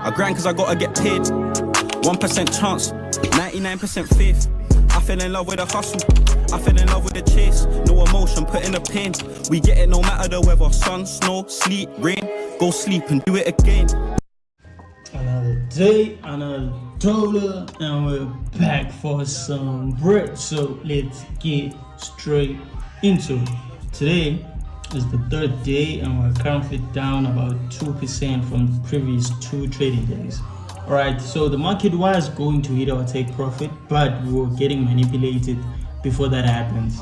I grind cause I gotta get paid. 1% chance, 99% faith. I fell in love with the hustle, I fell in love with the chase. No emotion, put in the pain. We get it no matter the weather. Sun, snow, sleet, rain. Go sleep and do it again. Another day, another dollar, and we're back for some bread. So let's get straight into it. Today is the third day, and we're currently down about 2% from the previous 2 trading days. Alright, so the market was going to hit our take profit, but we were getting manipulated before that happens.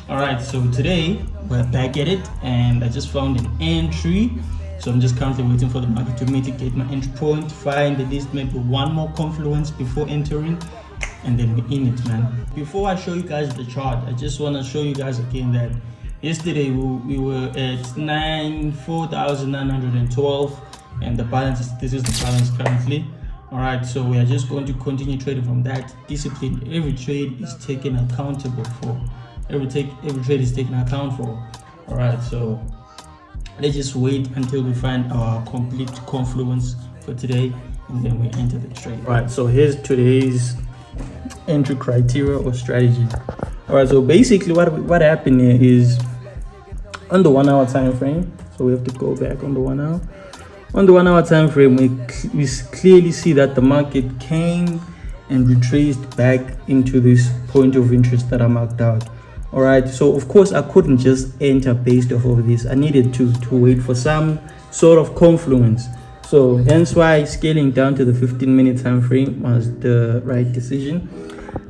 Alright, so today we're back at it, and I just found an entry. So I'm just currently waiting for the market to mitigate my entry point, find at least maybe one more confluence before entering, and then we're in it, man. Before I show you guys the chart, I just want to show you guys again that yesterday we were at 4,912, and the balance this is the balance currently. Alright, so we are just going to continue trading from that discipline. Every trade is taken accountable for. Every trade is taken account for. Alright, so let's just wait until we find our complete confluence for today, and then we enter the trade. Alright, so here's today's entry criteria or strategy. Alright, so basically what happened here is on the 1 hour time frame. So we have to go back on the 1 hour. On the 1 hour time frame, we clearly see that the market came and retraced back into this point of interest that I marked out. All right, so of course I couldn't just enter based off of this. I needed to wait for some sort of confluence. So hence why scaling down to the 15-minute time frame was the right decision.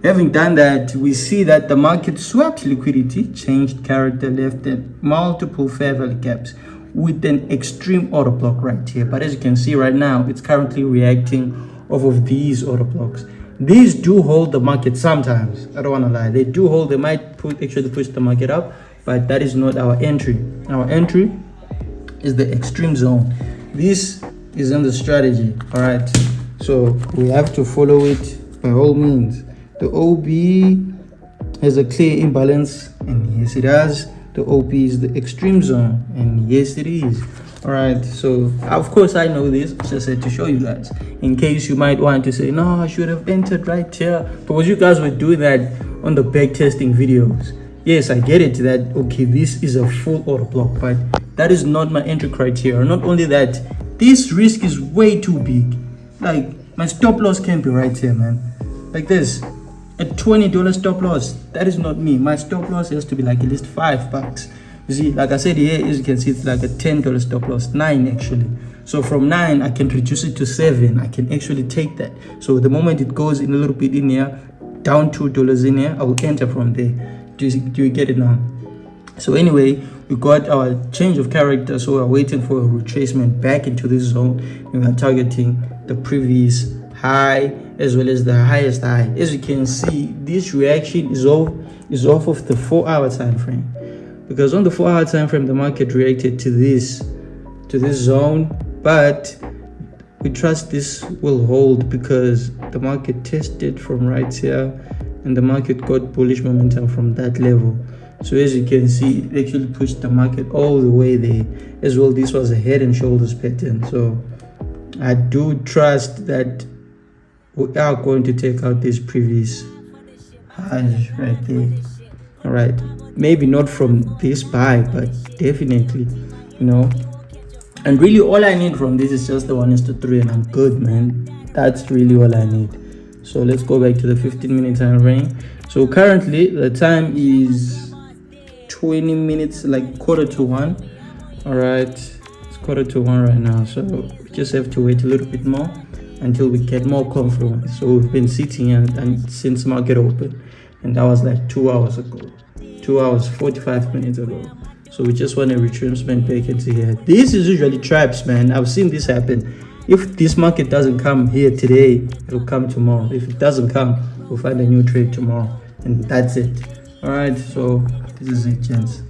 Having done that, we see that the market swapped liquidity, changed character, left multiple fair value gaps with an extreme order block right here. But as you can see right now, it's currently reacting off of these order blocks. These do hold the market sometimes. I don't want to lie. They do hold. They might actually push the market up, but that is not our entry. Our entry is the extreme zone. This is in the strategy. All right. So we have to follow it by all means. The OB has a clear imbalance, and yes, it does. The OP is the extreme zone, and yes, it is. All right, so of course I know this. I just said to show you guys in case you might want to say, no, I should have entered right here, because you guys were doing that on the back testing videos. Yes, I get it that okay, this is a full order block, but that is not my entry criteria. Not only that, this risk is way too big. Like, my stop loss can't be right here, man. Like this, a $20 stop loss, that is not me. My stop loss has to be like at least $5. You see, like I said here, as you can see, it's like a $10 stop loss, 9 actually. So from 9, I can reduce it to 7. I can actually take that. So the moment it goes in a little bit in here, down $2 in here, I will enter from there. Do you get it now? So anyway, we got our change of character. So we're waiting for a retracement back into this zone. We are targeting the previous high as well as the highest high. As you can see, this reaction is off of the 4 hour time frame, because on the 4 hour time frame the market reacted to this zone, but we trust this will hold because the market tested from right here and the market got bullish momentum from that level. So as you can see, it actually pushed the market all the way there. As well, this was a head and shoulders pattern, so I do trust that we are going to take out this previous highs right there. All right, maybe not from this buy, but definitely, you know. And really all I need from this is just the 1:3, and I'm good, man. That's really all I need. So let's go back to the 15-minute time frame. So currently the time is 20 minutes, like 1:45. All right, it's 1:45 right now, so we just have to wait a little bit more until we get more confluence. So we've been sitting here and since market open, and that was like 2 hours ago, 2 hours 45 minutes ago. So we just want a retracement back into here. This is usually traps, man. I've seen this happen. If this market doesn't come here today, it'll come tomorrow. If it doesn't come, we'll find a new trade tomorrow, and that's it. All right, so this is it, gents.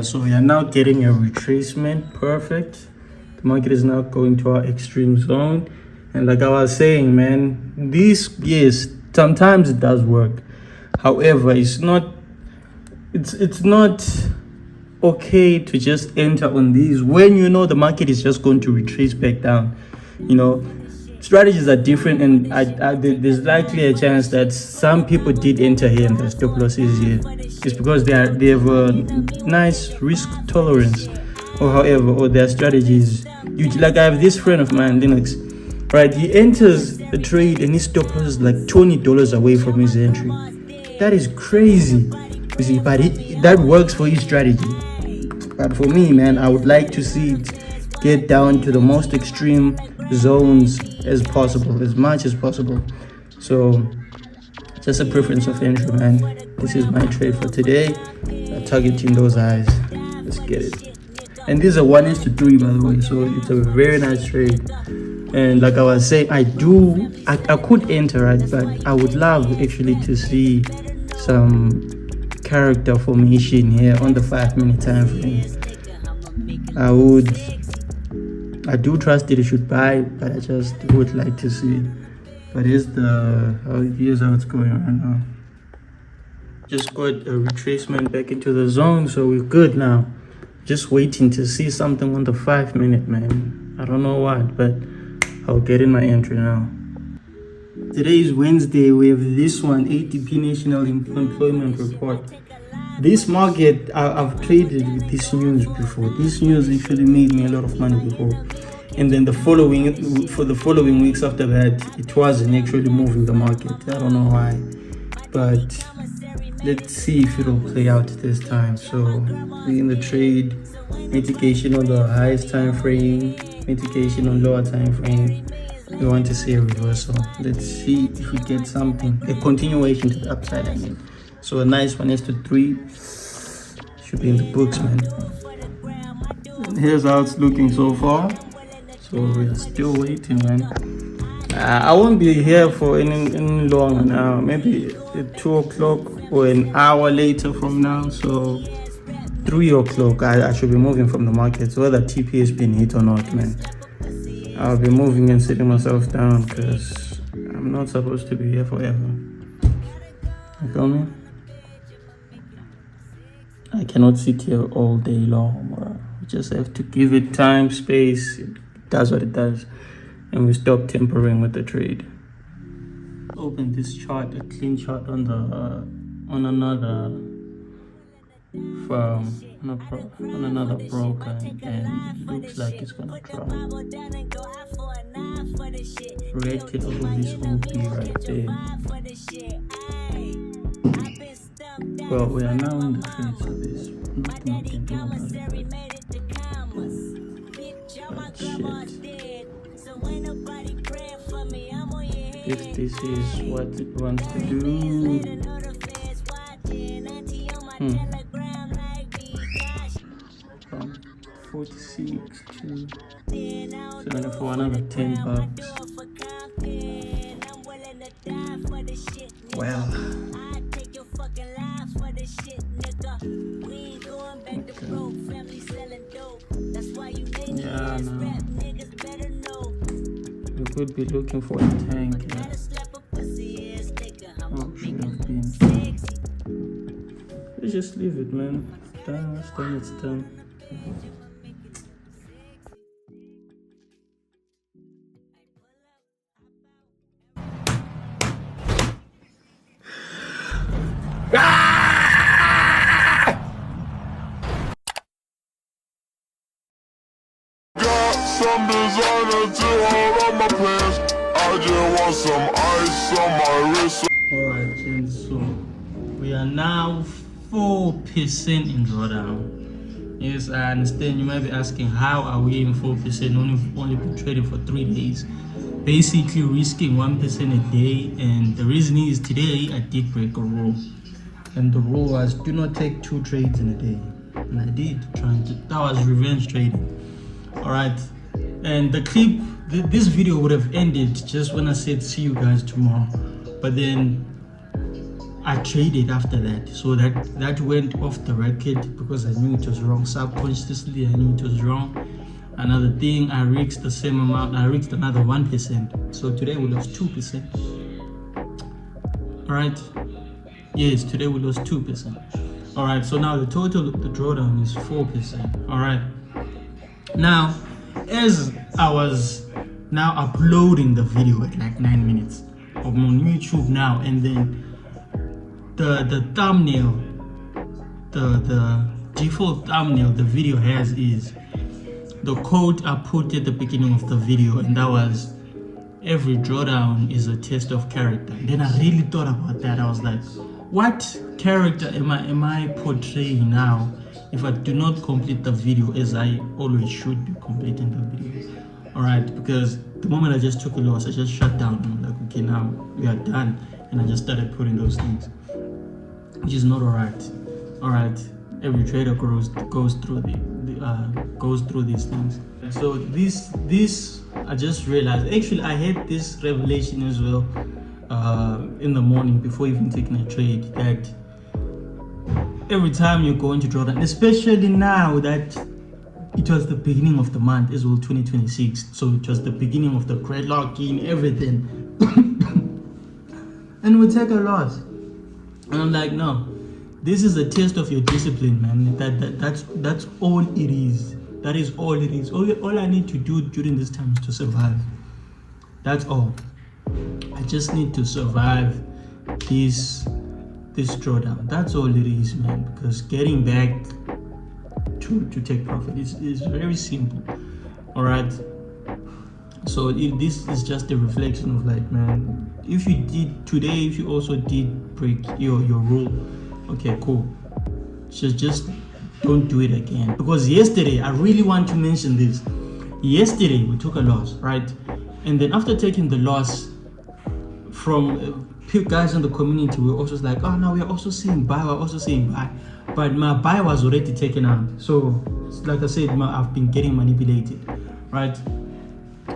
So we are now getting a retracement. Perfect. The market is now going to our extreme zone, and like I was saying, man, this, yes, sometimes it does work. However, it's not it's not okay to just enter on these when you know the market is just going to retrace back down. You know, strategies are different, and there's likely a chance that some people did enter here and their stop losses here. It's because they have a nice risk tolerance, or however, or their strategies. Like I have this friend of mine, Linux, right? He enters the trade and his stop loss is like $20 away from his entry. That is crazy, you see. But that works for his strategy. But for me, man, I would like to see it get down to the most extreme zones as possible, as much as possible. So just a preference of entry, man. This is my trade for today. Targeting those highs. Let's get it. And these are 1:3, by the way, so it's a very nice trade. And like I was saying, I could enter, right? But I would love actually to see some character formation here on the 5-minute time frame. I do trust that it should buy, but I just would like to see it. But here's how it's going right now. Just got a retracement back into the zone, so we're good now. Just waiting to see something on the 5-minute, man. I don't know what, but I'll get in my entry now. Today is Wednesday. We have this one, ADP National Employment Report. This market, I've traded with this news before. This news actually made me a lot of money before. And then for the following weeks after that, it wasn't actually moving the market. I don't know why, but let's see if it'll play out this time. So we're in the trade, mitigation on the highest time frame, mitigation on lower time frame. We want to see a reversal. Let's see if we get something, a continuation to the upside, I mean. So a nice 1:3 should be in the books, man. And here's how it's looking so far. So we're still waiting, man. I won't be here for any longer now. Maybe at 2 o'clock or an hour later from now. So 3 o'clock, I should be moving from the market. So whether TP has been hit or not, man, I'll be moving and sitting myself down because I'm not supposed to be here forever. You feel me? I cannot sit here all day long. We just have to give it time, space. It does what it does, and we stop tampering with the trade. Open this chart, a clean chart on another firm, on another broker, and it looks like it's gonna drop. Reacted off of this OP right there. Well, we are now in the trade, so there's nothing we can do about it. But shit. If this is what it wants to do, from 46 to 74, another $10. Well. Yeah, no. We could be looking for a tank. Yeah. Oh, should have been. Let's just leave it, man. It's done, it's done. Some designer to hold on my pants. I just want some ice on my wrist. Alright, gents, so we are now 4% in drawdown. Yes, I understand you might be asking, how are we in 4%? Only been trading for 3 days. Basically risking 1% a day, and the reason is today I did break a rule. And the rule was do not take 2 trades in a day. And I did, that was revenge trading. Alright. And the clip, this video would have ended just when I said see you guys tomorrow, but then I traded after that, so that went off the record because I knew it was wrong. Subconsciously I knew it was wrong. Another thing, I risked the same amount, I risked another 1%, so today we lost 2%. Alright, yes, today we lost 2%. All right, so now the drawdown is 4%. All right, now as I was now uploading the video at like 9 minutes, I'm on YouTube now, and then the thumbnail, the default thumbnail the video has is the quote I put at the beginning of the video, and that was, every drawdown is a test of character. And then I really thought about that. I was like, what character am I portraying now if I do not complete the video as I always should be completing the video? All right, because the moment I just took a loss, I just shut down. I'm like, okay, now we are done, and I just started putting those things, which is not all right. All right, every trader goes through goes through these things. So this I just realized, actually I had this revelation as well in the morning before even taking a trade, that every time you go into drawdown, especially now that it was the beginning of the month as well, 2026, so it was the beginning of the great lock-in, everything, and we take a loss, and I'm like, no, this is a test of your discipline, man. That's all it is. That is all it is. All I need to do during this time is to survive. That's all. I just need to survive this drawdown. That's all it is, man. Because getting back to take profit is very simple. All right. So if this is just a reflection of like, man, if you did today, if you also did break your rule, okay, cool. Just don't do it again. Because yesterday, I really want to mention this. Yesterday, we took a loss, right? And then after taking the loss, from guys in the community were also like, oh no, we're also seeing buy, but my buy was already taken out. So like I said, I've been getting manipulated, right?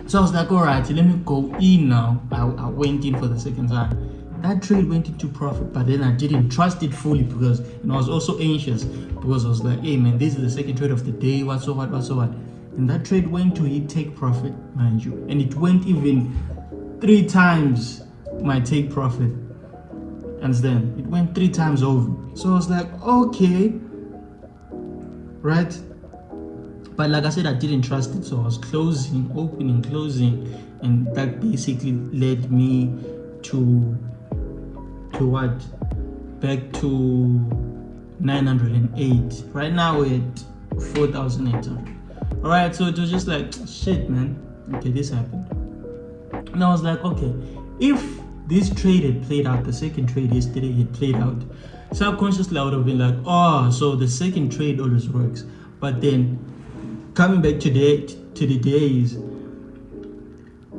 So I was like, all right, let me go in now. I went in for the second time. That trade went into profit, but then I didn't trust it fully because I was also anxious, because I was like, hey man, this is the second trade of the day, what so what. And that trade went to hit take profit, mind you, and it went even 3 times my take profit. Understand? It went 3 times over. So I was like, okay, right? But like I said, I didn't trust it, so I was closing, opening, closing, and that basically led me to what? Back to 908. Right now we're at 4,800. All right, so it was just like, shit, man. Okay, this happened. And I was like, okay, if this trade had played out, the second trade yesterday had played out, subconsciously I would have been like, oh, so the second trade always works. But then coming back to the days,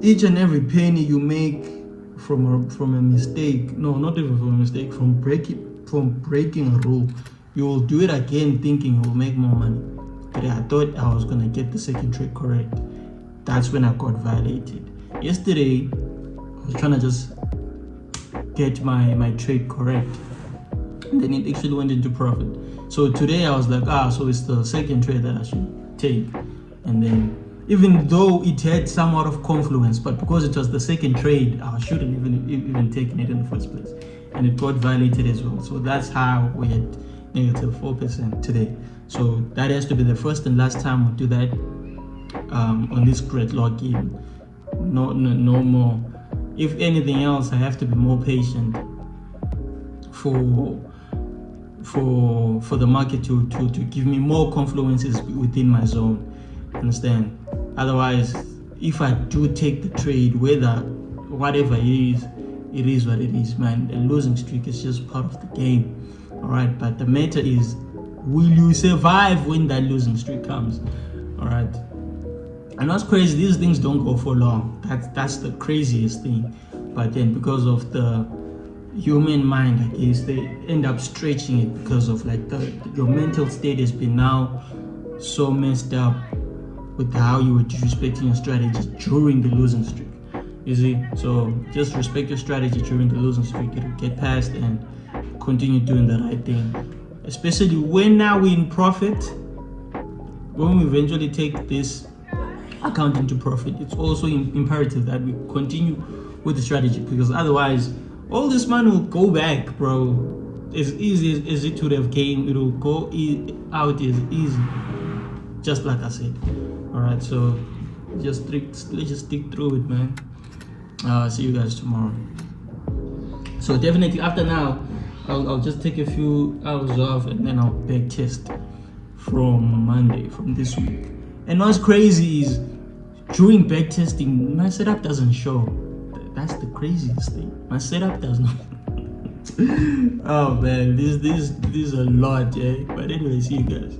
each and every penny you make from a mistake, no, not even from a mistake, from breaking a rule, you will do it again thinking you will make more money. But I thought I was gonna get the second trade correct. That's when I got violated. Yesterday, I was trying to just get my trade correct, and then it actually went into profit. So today I was like, so it's the second trade that I should take. And then even though it had somewhat of confluence, but because it was the second trade, I shouldn't even taken it in the first place, and it got violated as well. So that's how we had negative 4% today. So that has to be the first and last time we do that on this great login. No more. If anything else, I have to be more patient for the market to give me more confluences within my zone. Understand? Otherwise, if I do take the trade, whatever it is what it is, man. A losing streak is just part of the game. All right, but the matter is, will you survive when that losing streak comes? All right. And that's crazy. These things don't go for long. That's the craziest thing. But then because of the human mind, I guess, they end up stretching it because of like your mental state has been now so messed up with how you were disrespecting your strategy during the losing streak. You see? So just respect your strategy during the losing streak. It'll get past and continue doing the right thing. Especially when now we're in profit. When we eventually take this account into profit, it's also imperative that we continue with the strategy, because otherwise all this money will go back, bro. as easy as it would have came, it will go out as easy, just like I said. All right, so let's just stick through it, man. See you guys tomorrow. So definitely after now, I'll just take a few hours off and then I'll back test from Monday, from this week. And what's crazy is during back testing, my setup doesn't show. That's the craziest thing. My setup does not. Oh man, this is a lot, yeah. But anyway, see you guys.